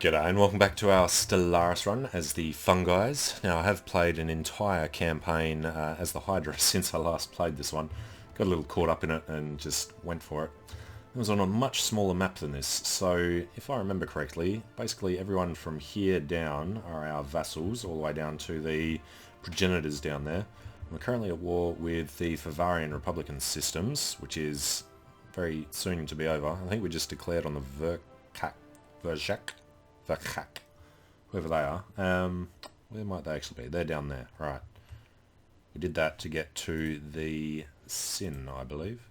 G'day and welcome back to our Stellaris run as the Fungus. Now I have played an entire campaign as the Hydra since I last played this one. Got a little caught up in it and just went for it. It was on a much smaller map than this, so if I remember correctly, basically everyone from here down are our vassals, all the way down to the progenitors down there. We're currently at war with the Favarian Republican systems, which is very soon to be over. I think we just declared on the Verjak, whoever they are. Where might they actually be? They're down there, right. We did that to get to the Sin, I believe.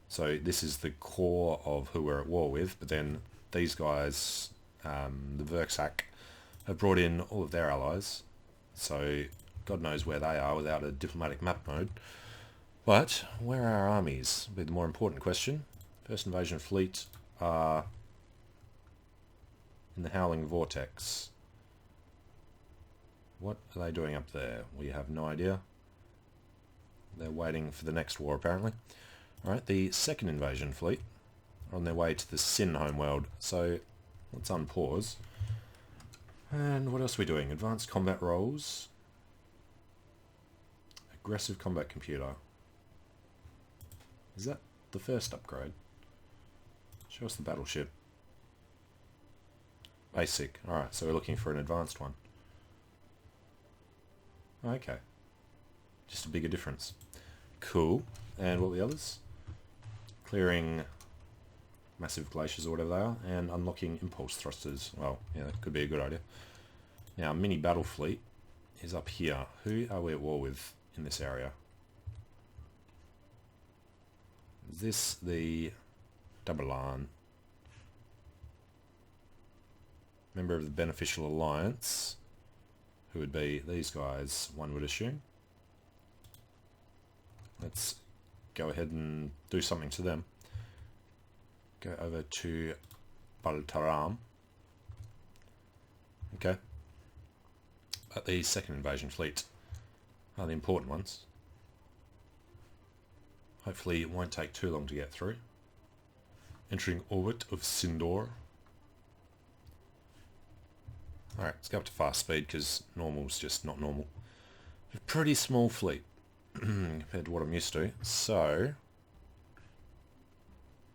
So this is the core of who we're at war with, but then these guys, the Verjak, have brought in all of their allies. So God knows where they are without a diplomatic map mode. But where are our armies? Will be the more important question. First invasion fleet are in the Howling Vortex. What are they doing up there? We have no idea. They're waiting for the next war apparently. Alright, the second invasion fleet are on their way to the Sin homeworld. So let's unpause. And what else are we doing? Advanced combat roles. Aggressive combat computer. Is that the first upgrade? Show us the battleship. Basic. Alright, so we're looking for an advanced one. Okay. Just a bigger difference. Cool. And what were the others? Clearing massive glaciers or whatever they are, and unlocking impulse thrusters. Well, yeah, that could be a good idea. Now, mini battle fleet is up here. Who are we at war with in this area? Is this the Dabalan? Member of the Beneficial Alliance, who would be these guys, one would assume. Let's go ahead and do something to them. Go over to Baltaram. Okay. But the second invasion fleet are the important ones. Hopefully it won't take too long to get through. Entering orbit of Sindor. Alright, let's go up to fast speed because normal's just not normal. A pretty small fleet compared to what I'm used to. So,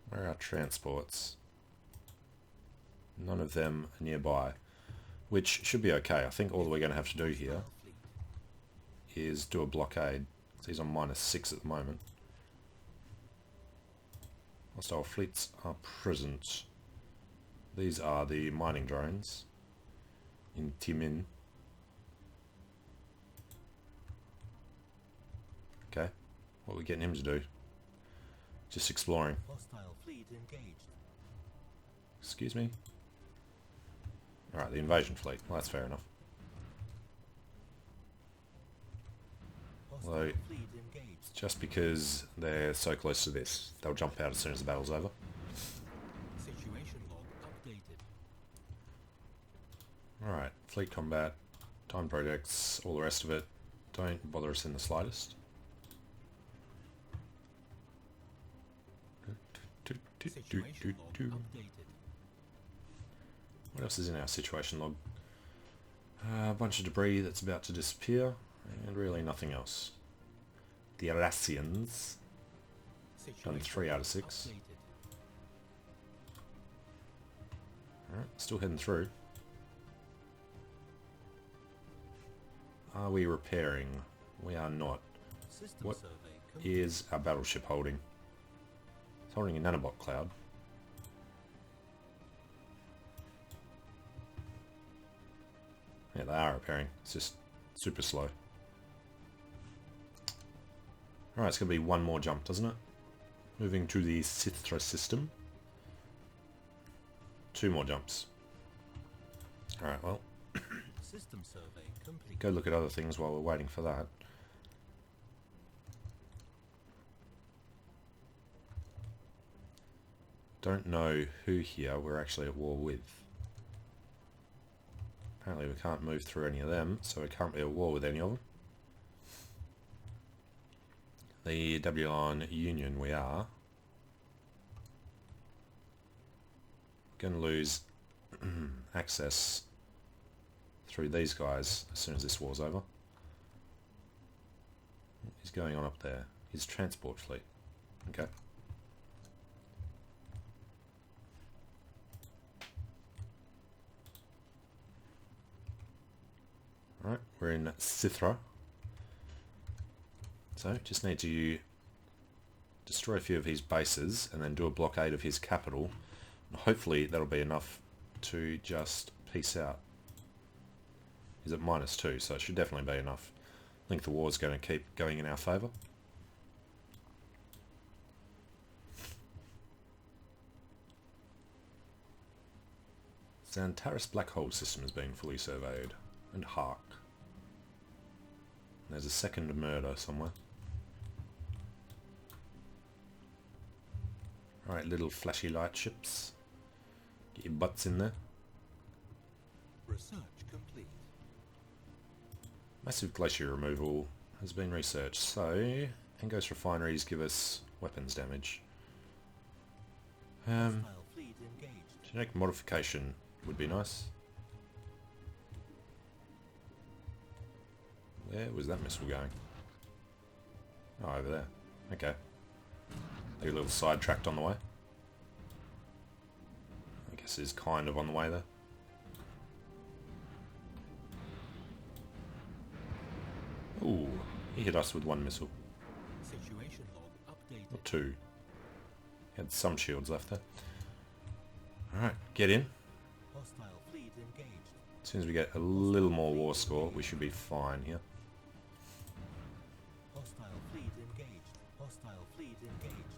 where are our transports? None of them are nearby, which should be okay. I think all that we're going to have to do here is do a blockade. So he's on -6 at the moment. Hostile fleets are present. These are the mining drones in Timin. Okay, what are we getting him to do? Just exploring. Hostile fleet engaged. Excuse me? Alright, the invasion fleet. Well, that's fair enough. Although, Fleet engaged. just because they're so close to this, they'll jump out as soon as the battle's over. Situation log updated. Alright, fleet combat, time projects, all the rest of it. Don't bother us in the slightest. Situation log updated. What else is in our situation log? A bunch of debris that's about to disappear, and really nothing else. The Arassians, done 3 out of 6. Alright, still heading through. Are we repairing? We are not. System What survey complete. is our battleship holding? It's holding a nanobot cloud. Yeah, they are repairing. It's just super slow. Alright, it's going to be one more jump, doesn't it? Moving to the Sithra system. 2 more jumps. Alright, well, System survey complete. go look at other things while we're waiting for that. Don't know who here we're actually at war with. Apparently we can't move through any of them, so we can't be at war with any of them. The WLN Union we are. Going to lose access through these guys as soon as this war's over. He's going on up there. His transport fleet. Okay. Alright, we're in Sithra. So, just need to destroy a few of his bases and then do a blockade of his capital. And hopefully that'll be enough to just peace out. He's at -2, so it should definitely be enough. I think the war is going to keep going in our favour. Xantaris black hole system has been fully surveyed. And Hark. There's a second murder somewhere. Alright, little flashy light ships. Get your butts in there. Research complete. Massive glacier removal has been researched, so Angos refineries give us weapons damage. Hostile fleet engaged. Genetic modification would be nice. Where was that missile going? Oh, over there. Okay. They're a little sidetracked on the way. I guess it's kind of on the way there. Ooh, he hit us with one missile. Situation log updated. Or two. He had some shields left there. Alright, get in. Hostile fleet engaged. As soon as we get a little more war score, we should be fine here. Hostile fleet engaged. Hostile fleet engaged.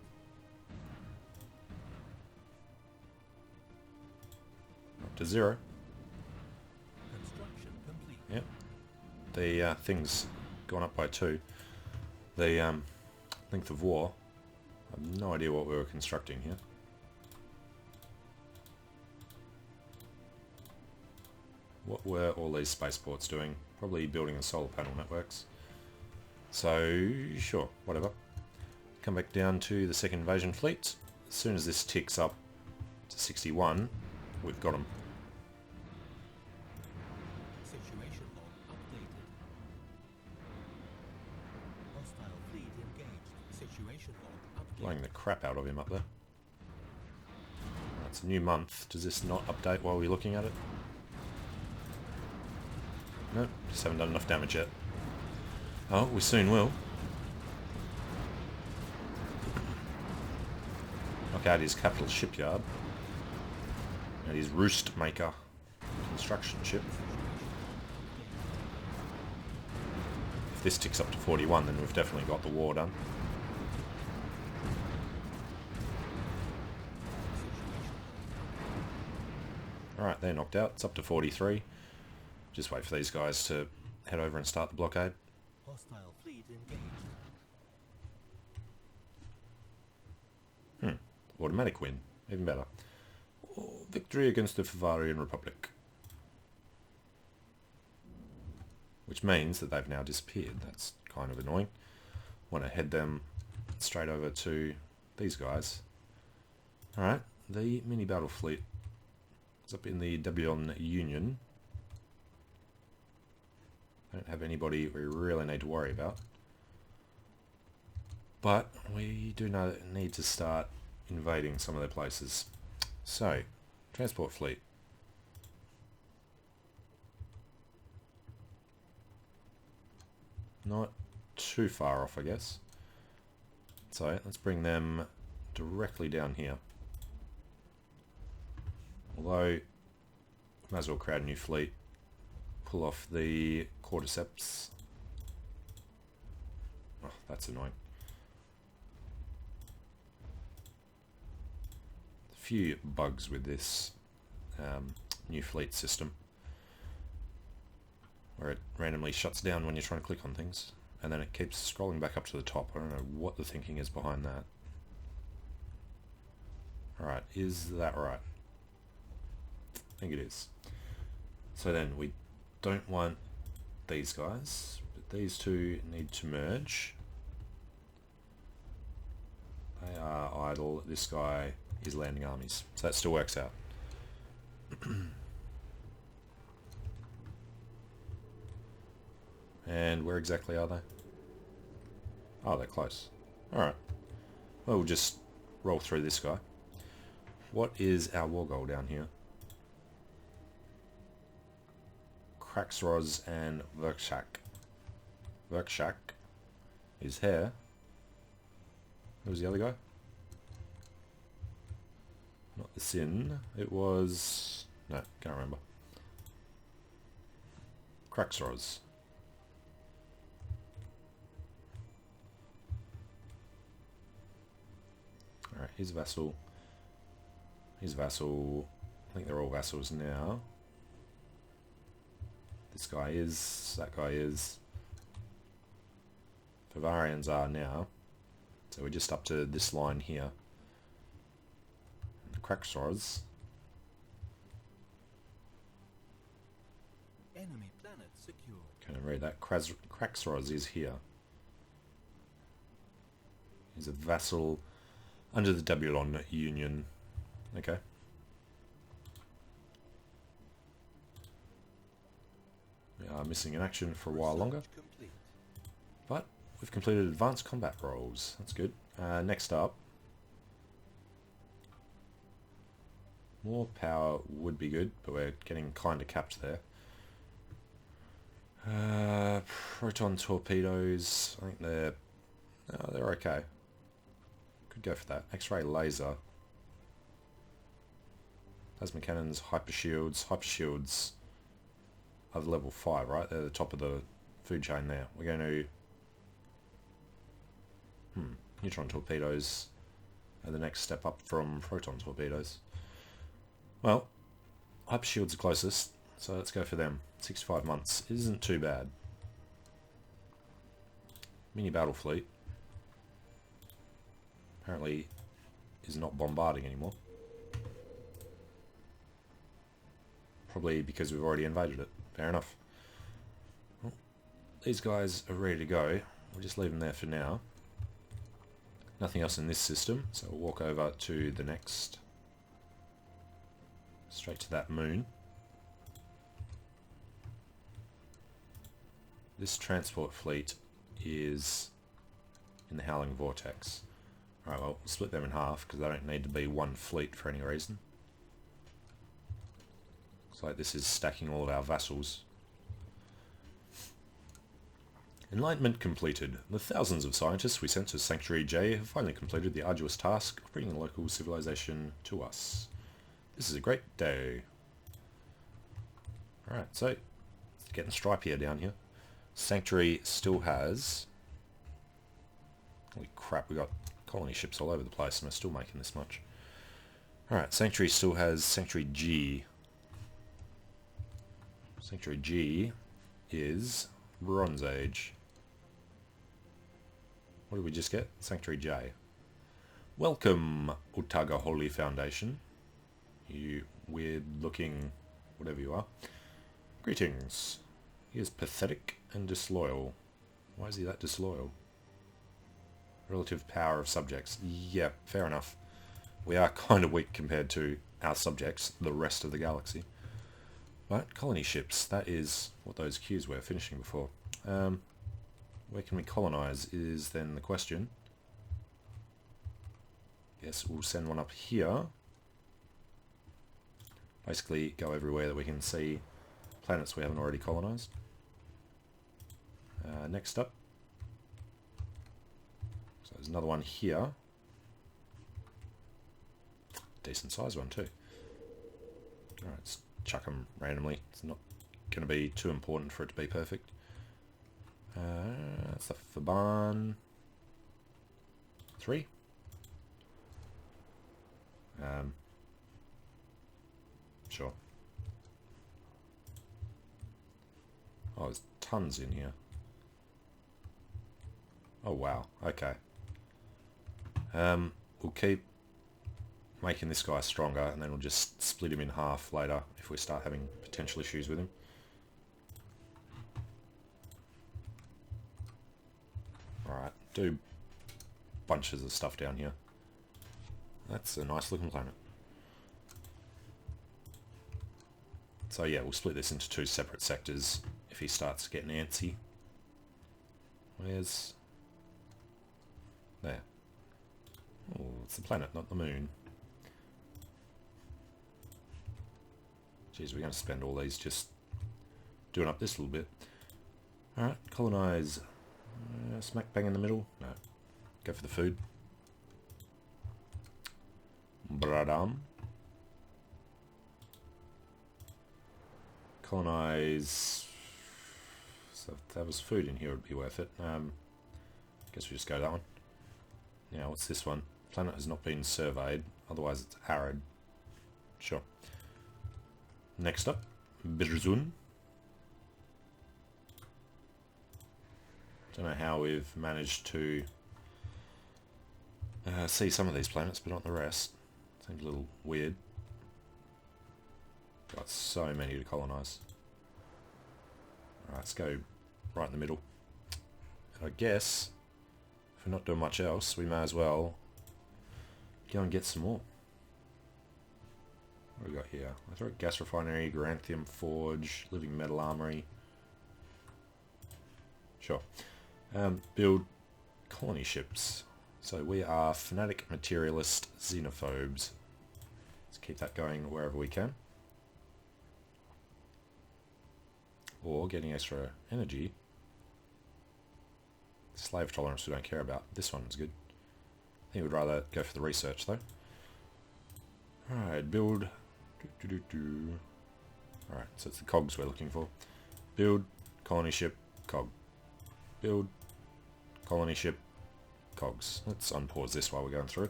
Up to 0. Construction complete. Yep. The thing's gone up by 2. The length of war. I have no idea what we were constructing here. What were all these spaceports doing? Probably building the solar panel networks. So, sure, whatever. Come back down to the second invasion fleet. As soon as this ticks up to 61, we've got them. Situation log updated. Hostile fleet engaged. Situation log updated. Blowing the crap out of him up there. It's a new month. Does this not update while we're looking at it? Nope, just haven't done enough damage yet. Oh, we soon will. Knock out his capital shipyard. And his roost maker construction ship. If this ticks up to 41, then we've definitely got the war done. Alright, they're knocked out. It's up to 43. Just wait for these guys to head over and start the blockade. Hostile fleet engaged. Automatic win. Even better. Oh, victory against the Bavarian Republic. Which means that they've now disappeared. That's kind of annoying. Want to head them straight over to these guys. Alright, the mini battle fleet is up in the Debion Union. Don't have anybody we really need to worry about. But we do need to start invading some of their places. So, transport fleet. Not too far off, I guess. So, let's bring them directly down here. Although, might as well create a new fleet. Pull off the cordyceps. Oh, that's annoying. A few bugs with this new fleet system, where it randomly shuts down when you're trying to click on things, and then it keeps scrolling back up to the top. I don't know what the thinking is behind that. Alright, is that right? I think it is. So then we don't want these guys, but these two need to merge. They are idle. This guy is landing armies, so that still works out. And where exactly are they? Oh, they're close. Alright. Well, we'll just roll through this guy. What is our war goal down here? Kraxros and Verkshak. Verkshak is here. Who was the other guy? Not the Sin. It was... no, can't remember. Kraxros. Alright, he's a vassal. He's a vassal. I think they're all vassals now. This guy is. That guy is. Bavarians are now. So we're just up to this line here. The Kraxros. Enemy planet secure. Can I read that? Kraxros is here. He's a vassal under the Debulon Union. Okay. We are missing in action for a while longer. Complete. But we've completed advanced combat roles. That's good. Next up. More power would be good, but we're getting kind of capped there. Proton torpedoes. I think they're okay. Could go for that. X-ray laser. Plasma cannons, hyper shields. Hyper shields are level 5, right? They're the top of the food chain there. We're going to... neutron torpedoes are the next step up from proton torpedoes. Well, hyper shields are closest, so let's go for them. 65 months. It isn't too bad. Mini battle fleet. Apparently is not bombarding anymore. Probably because we've already invaded it. Fair enough. Well, these guys are ready to go. We'll just leave them there for now. Nothing else in this system, so we'll walk over to the next. Straight to that moon. This transport fleet is in the Howling Vortex. Alright, well, we'll split them in half because they don't need to be one fleet for any reason. Looks like this is stacking all of our vassals. Enlightenment completed. The thousands of scientists we sent to Sanctuary J have finally completed the arduous task of bringing local civilization to us. This is a great day. Alright, so it's getting stripier down here. Sanctuary still has... holy crap, we got colony ships all over the place and we're still making this much. Alright, Sanctuary still has Sanctuary G. Sanctuary G is Bronze Age. What did we just get? Sanctuary J. Welcome, Utaga Holy Foundation. You weird looking whatever you are. Greetings. He is pathetic and disloyal. Why is he that disloyal? Relative power of subjects. Yeah, fair enough. We are kind of weak compared to our subjects, the rest of the galaxy. Right, colony ships. That is what those queues were finishing before. Where can we colonize is then the question. Yes, we'll send one up here. Basically go everywhere that we can see planets we haven't already colonized. Next up. So there's another one here. Decent sized one too. Alright, let's chuck them randomly. It's not going to be too important for it to be perfect. That's the Faban 3. Sure. Oh, there's tons in here. Oh wow, okay. We'll keep making this guy stronger and then we'll just split him in half later if we start having potential issues with him. Alright, do bunches of stuff down here. That's a nice looking planet. So yeah, we'll split this into two separate sectors if he starts getting antsy. Where's... There. Oh, it's the planet, not the moon. Jeez, we're going to spend all these just doing up this little bit. Alright, colonize. Smack bang in the middle. No. Go for the food. Bradam. Colonize. So if there was food in here, it would be worth it. Guess we just go to that one. Now, what's this one? Planet has not been surveyed, otherwise it's arid. Sure. Next up, Birzun. Don't know how we've managed to see some of these planets, but not the rest. Seems a little weird. Got so many to colonize. Alright, let's go right in the middle. And I guess, if we're not doing much else, we may as well go and get some more. What do we got here? I thought gas refinery, Garanthium forge, living metal armory. Sure. Build colony ships. So we are fanatic materialist xenophobes. Let's keep that going wherever we can. Or getting extra energy. Slave tolerance we don't care about. This one's good. I think we'd rather go for the research though. Alright, build. Alright, so it's the cogs we're looking for. Build colony ship cog. Build colony ship cogs. Let's unpause this while we're going through.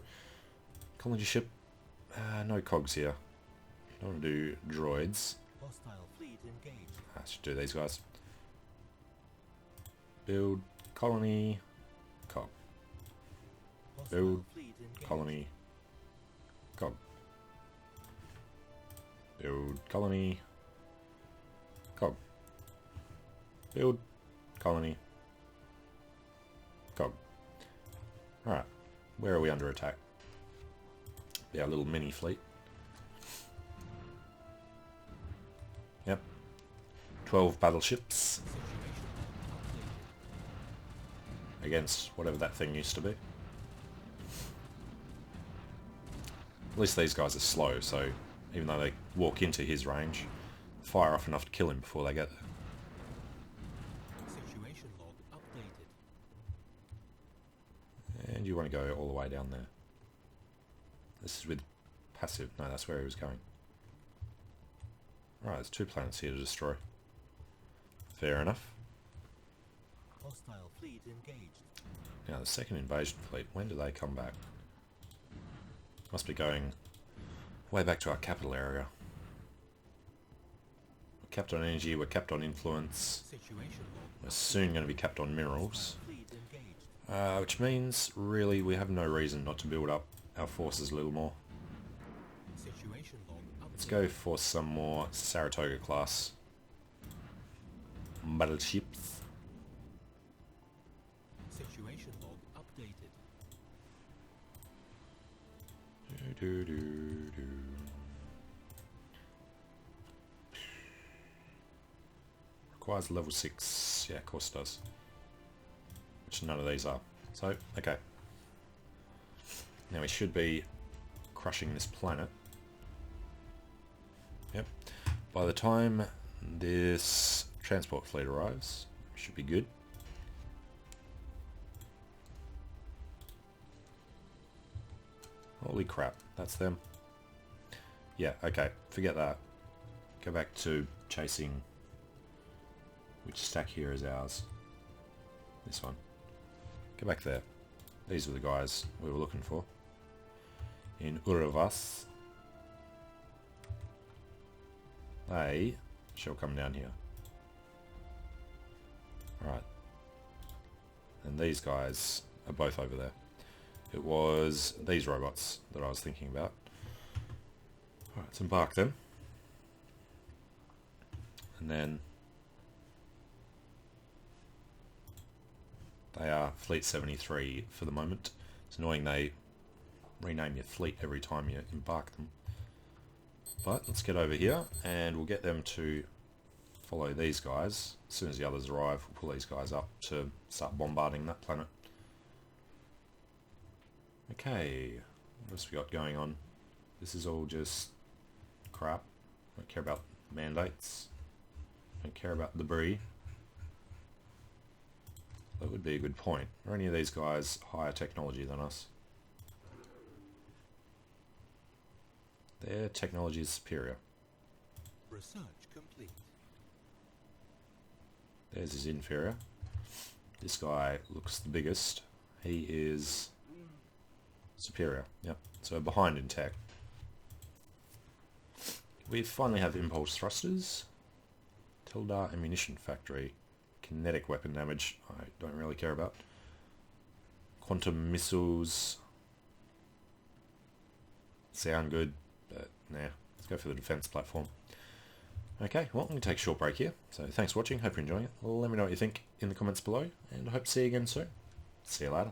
Colony ship. No cogs here. Don't want to do droids. Hostile fleet engaged. I should do these guys. Build colony cog. Build colony cog. Build colony cog. Build colony cog. Alright, where are we under attack? Our little mini fleet. Yep. 12 battleships. Against whatever that thing used to be. At least these guys are slow, so even though they walk into his range, fire off enough to kill him before they get there. Situation log updated. And you want to go all the way down there. This is with passive. No, that's where he was going. Right, there's 2 planets here to destroy. Fair enough. Hostile fleet engaged. Now the second invasion fleet, when do they come back? Must be going way back to our capital area. We're capped on energy, we're capped on influence. Situation log. We're soon going to be capped on minerals. Fleet engaged. Which means, really, we have no reason not to build up our forces a little more. Situation log updated. Let's go for some more Saratoga class battleships. Situation log updated. Requires level 6. Yeah, of course it does. Which none of these are. So, okay. Now we should be crushing this planet. Yep. By the time this transport fleet arrives, we should be good. Holy crap, that's them. Yeah, okay, forget that. Go back to chasing... Which stack here is ours? This one. Go back there. These were the guys we were looking for. In Uravas. They shall come down here. Alright. And these guys are both over there. It was these robots that I was thinking about. Alright, let's embark them. And then they are Fleet 73 for the moment. It's annoying they rename your fleet every time you embark them. But let's get over here and we'll get them to follow these guys. As soon as the others arrive, we'll pull these guys up to start bombarding that planet. Okay, what else we got going on? This is all just crap. Don't care about mandates. Don't care about debris. That would be a good point. Are any of these guys higher technology than us? Their technology is superior. Research complete. Theirs is inferior. This guy looks the biggest. He is superior. Yep. So behind in tech. We finally have impulse thrusters. Tildar ammunition factory. Kinetic weapon damage, I don't really care about. Quantum missiles. Sound good, but nah. Let's go for the defense platform. Okay, well, I'm going to take a short break here. So thanks for watching, hope you're enjoying it. Let me know what you think in the comments below, and I hope to see you again soon. See you later.